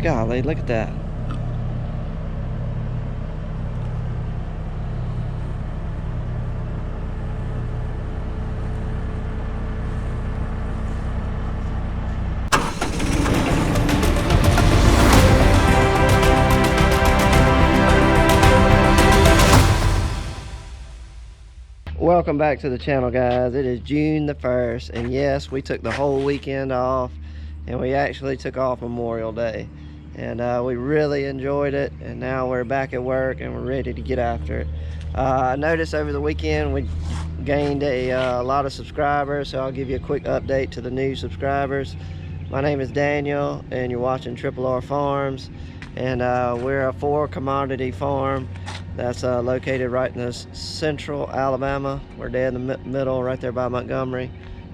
Golly, look at that. Welcome back to the channel, guys. It is June the 1st, and yes, we took the whole weekend off, and we actually took off Memorial Day, and we really enjoyed it. And now we're back at work and we're ready to get after it. I noticed over the weekend we gained a lot of subscribers, so I'll give you a quick update to the new subscribers. My name is Daniel, and you're watching Triple R Farms, and we're a 4 commodity farm that's located right in the central Alabama. We're dead in the middle, right there by Montgomery,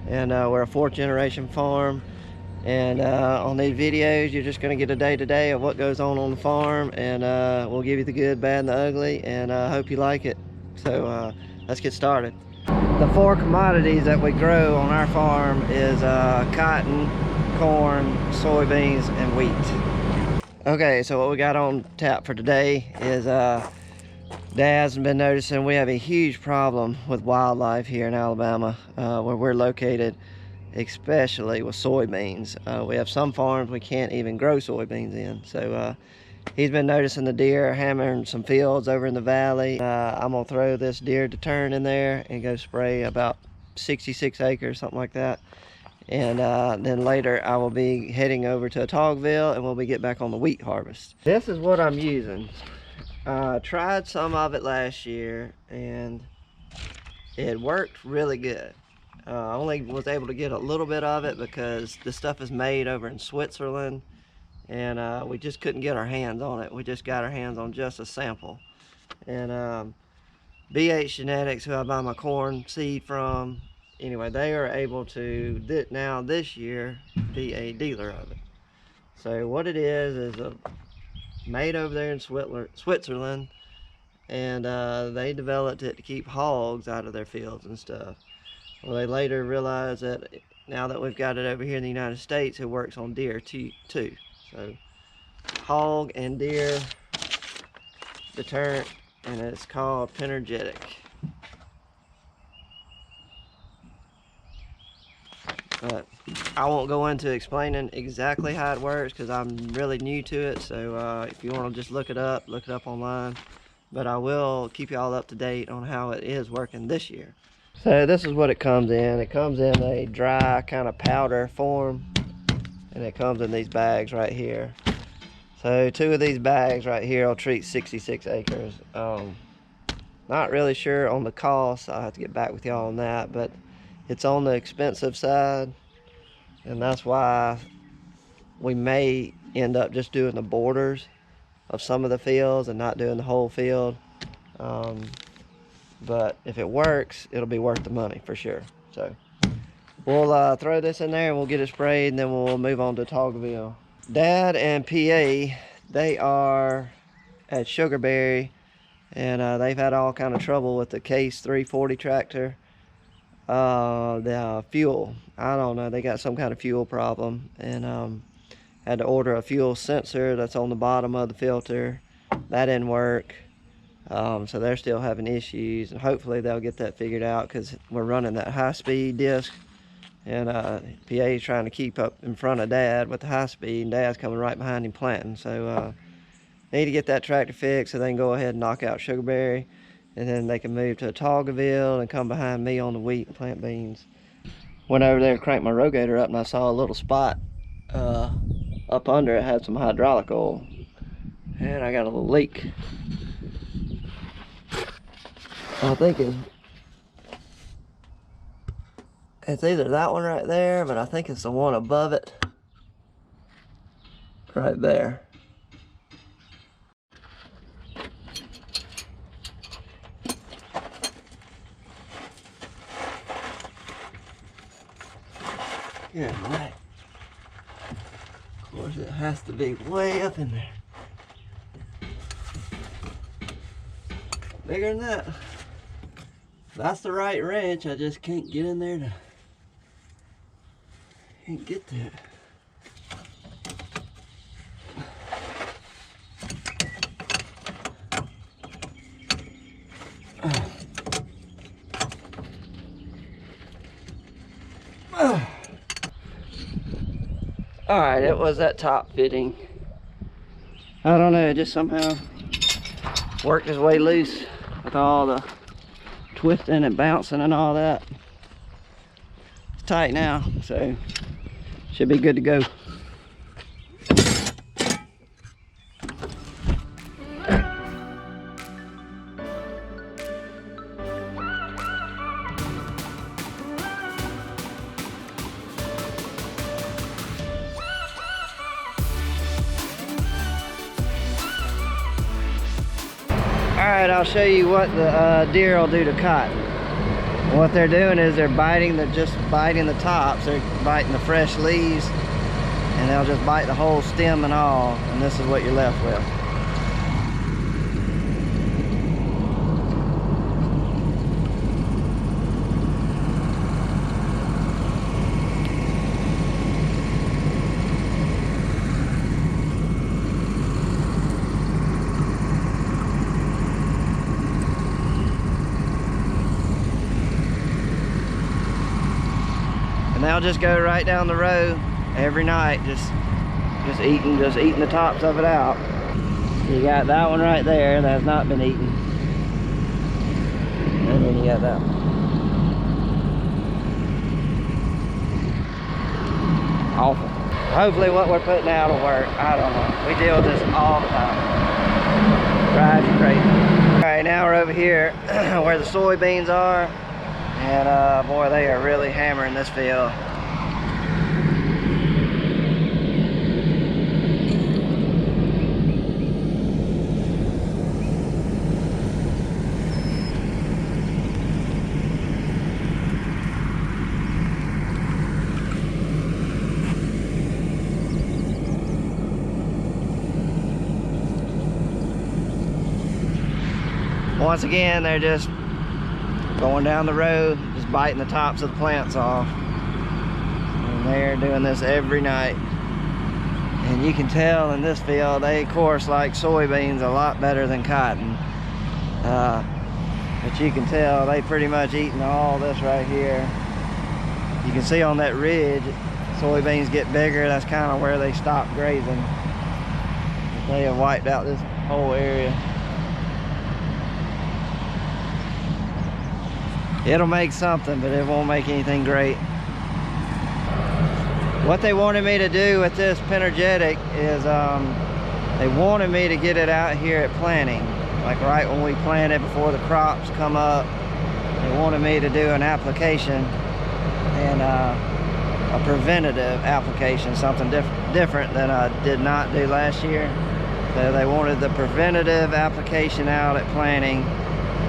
and we're a 4th generation farm. And on these videos, you're just going to get a day-to-day of what goes on the farm, and we'll give you the good, bad, and the ugly, and I hope you like it. So let's get started. The 4 commodities that we grow on our farm is cotton, corn, soybeans, and wheat. Okay, so what we got on tap for today is Dad's been noticing we have a huge problem with wildlife here in Alabama, where we're located, especially with soybeans. We have some farms we can't even grow soybeans in. So he's been noticing the deer hammering some fields over in the valley. I'm gonna throw this deer deterrent in there and go spray about 66 acres, something like that. And then later I will be heading over to Togville, and we'll be get back on the wheat harvest. This is what I'm using. Tried some of it last year and it worked really good. I only was able to get a little bit of it because the stuff is made over in Switzerland, and we just couldn't get our hands on it. We just got our hands on just a sample. And BH Genetics, who I buy my corn seed from, anyway, they are able to now this year be a dealer of it. So what it is made over there in Switzerland, and they developed it to keep hogs out of their fields and stuff. Well, they later realized that now that we've got it over here in the United States, it works on deer too. So hog and deer deterrent, and it's called Penergetic. But I won't go into explaining exactly how it works because I'm really new to it. So if you want to just look it up online. But I will keep you all up to date on how it is working this year. So this is what it comes in. It comes in a dry kind of powder form, and it comes in these bags right here. So 2 of these bags right here will treat 66 acres. Not really sure on the cost. I'll have to get back with y'all on that, but it's on the expensive side, and that's why we may end up just doing the borders of some of the fields and not doing the whole field. But if it works, it'll be worth the money for sure. So we'll throw this in there and we'll get it sprayed, and then we'll move on to Togville. Dad and PA, they are at Sugarberry, and they've had all kind of trouble with the Case 340 tractor. The fuel, I don't know, they got some kind of fuel problem, and had to order a fuel sensor that's on the bottom of the filter. That didn't work. So they're still having issues, and hopefully they'll get that figured out because we're running that high-speed disc, and PA is trying to keep up in front of Dad with the high speed, and Dad's coming right behind him planting. So need to get that tractor fixed so they can go ahead and knock out Sugarberry, and then they can move to Togville and come behind me on the wheat and plant beans. Went over there to crank my rogator up, and I saw a little spot up under it had some hydraulic oil, and I got a little leak. I think it's either that one right there, but I think it's the one above it right there. Good night. Of course, it has to be way up in there. Bigger than that. That's the right wrench. I just can't get in there to can't get to it. All right, it was that top fitting. I don't know, it just somehow worked its way loose with all the twisting and bouncing and all that. It's tight now, so should be good to go. Alright, I'll show you what the deer will do to cotton. What they're doing is they're just biting the tops. They're biting the fresh leaves, and they'll just bite the whole stem and all, and this is what you're left with. And they'll just go right down the road every night, just eating the tops of it out. You got that one right there that has not been eaten, and then you got that one. Awful. Hopefully what we're putting out will work. I don't know. We deal with this all the time. Drives you crazy. All right, now we're over here where the soybeans are. And boy, they are really hammering this field. Once again, they're just going down the road, just biting the tops of the plants off. And they're doing this every night. And you can tell in this field, they of course like soybeans a lot better than cotton. But you can tell they pretty much eating all this right here. You can see on that ridge, soybeans get bigger. That's kind of where they stop grazing. But they have wiped out this whole area. It'll make something, but it won't make anything great. What they wanted me to do with this Penergetic is they wanted me to get it out here at planting, like right when we plant it, before the crops come up. They wanted me to do an application, and a preventative application, something different than I did not do last year. So they wanted the preventative application out at planting.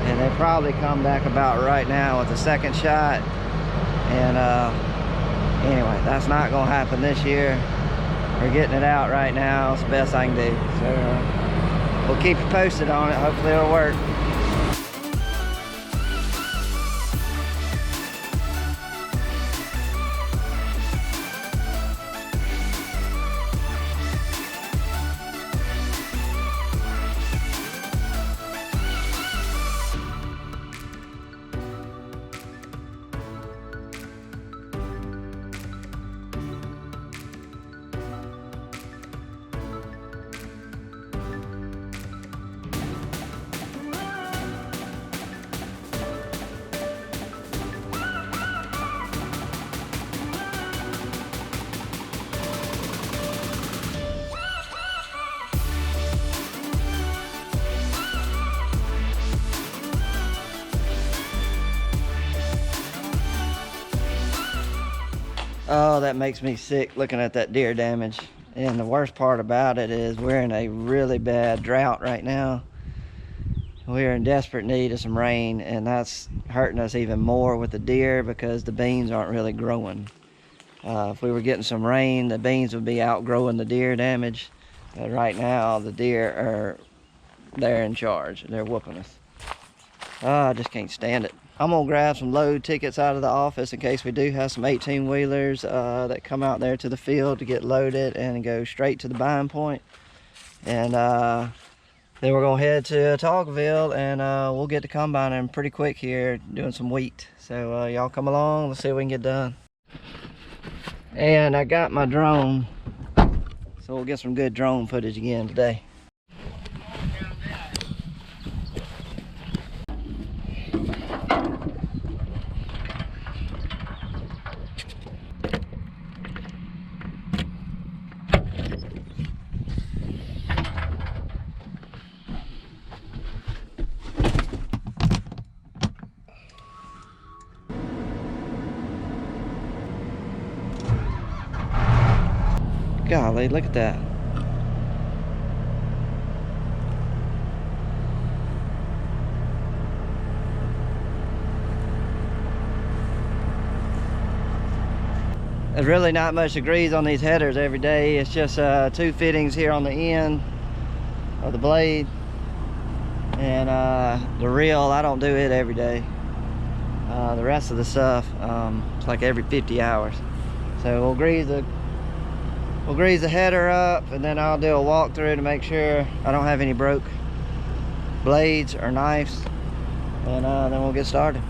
And they probably come back about right now with the second shot. And anyway, that's not going to happen this year. We're getting it out right now. It's the best I can do. So we'll keep you posted on it. Hopefully it'll work. Oh, that makes me sick looking at that deer damage. And the worst part about it is we're in a really bad drought right now. We're in desperate need of some rain, and that's hurting us even more with the deer because the beans aren't really growing. If we were getting some rain, the beans would be outgrowing the deer damage. But right now, the deer they're in charge. They're whooping us. Oh, I just can't stand it. I'm gonna grab some load tickets out of the office in case we do have some 18-wheelers that come out there to the field to get loaded and go straight to the buying point. And then we're gonna head to Talkville, and we'll get to combining pretty quick here, doing some wheat. So y'all come along, let's see what we can get done. And I got my drone So we'll get some good drone footage again today. Golly, look at that. There's really not much degrees on these headers every day. It's just 2 fittings here on the end of the blade. And the reel, I don't do it every day. The rest of the stuff, it's like every 50 hours. So we'll grease the header up, and then I'll do a walkthrough to make sure I don't have any broke blades or knives, and then we'll get started.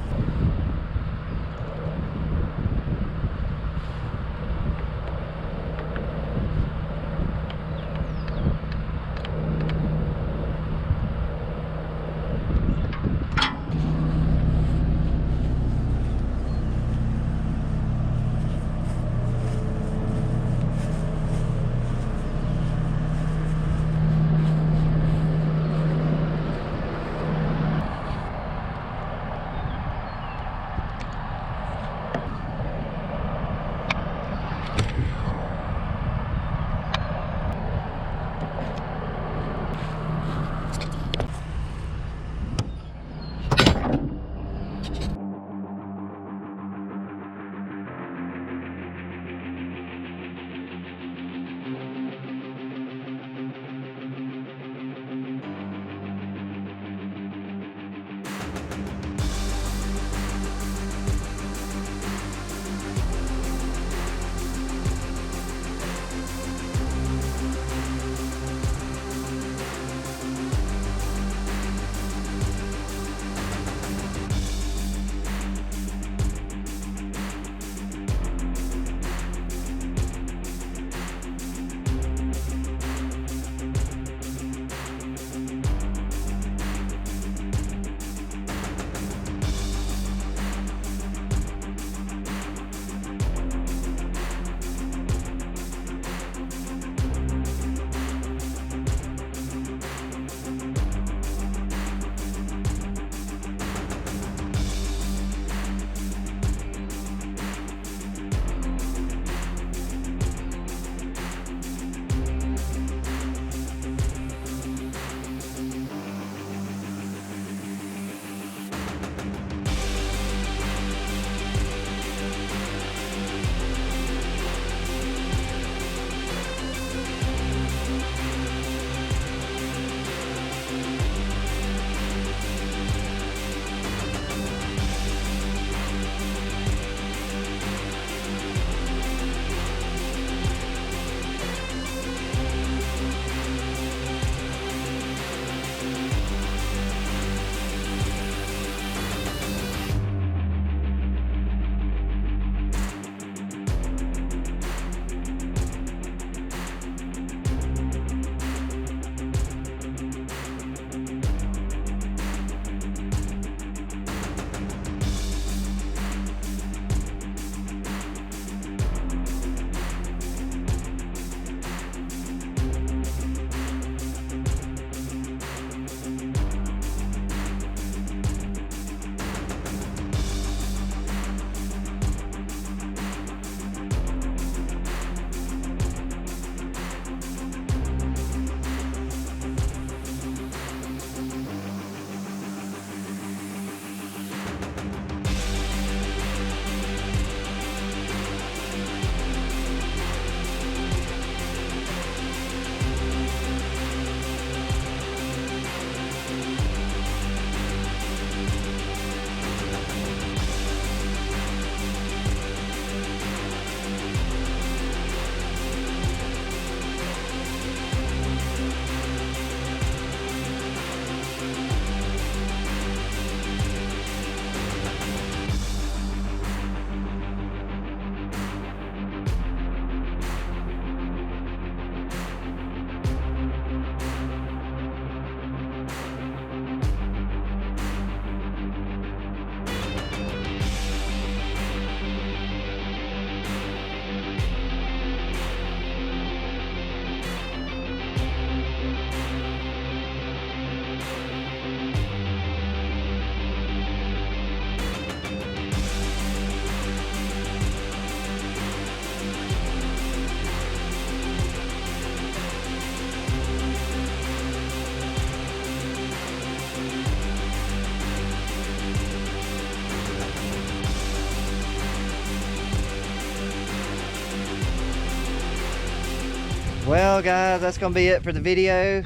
Well guys, that's gonna be it for the video.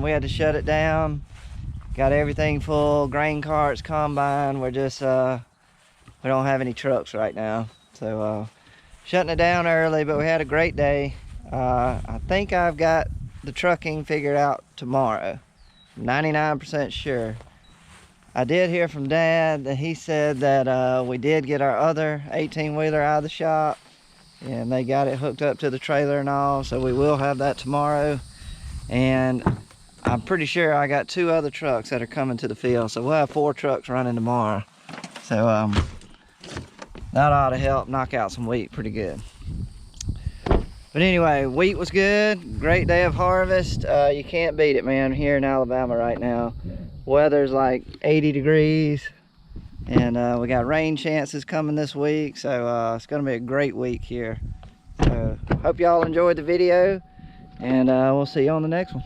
We had to shut it down. Got everything full, grain carts, combine. We're just we don't have any trucks right now, so shutting it down early, but we had a great day. I think I've got the trucking figured out tomorrow. I'm 99% sure. I did hear from Dad that he said that we did get our other 18-wheeler out of the shop, and they got it hooked up to the trailer and all, so we will have that tomorrow. And I'm pretty sure I got 2 other trucks that are coming to the field, so we'll have 4 trucks running tomorrow. So that ought to help knock out some wheat pretty good. But anyway, wheat was good. Great day of harvest. You can't beat it, man, here in Alabama right now. Weather's like 80 degrees, and we got rain chances coming this week, so it's gonna be a great week here. So hope y'all enjoyed the video, and we'll see you on the next one.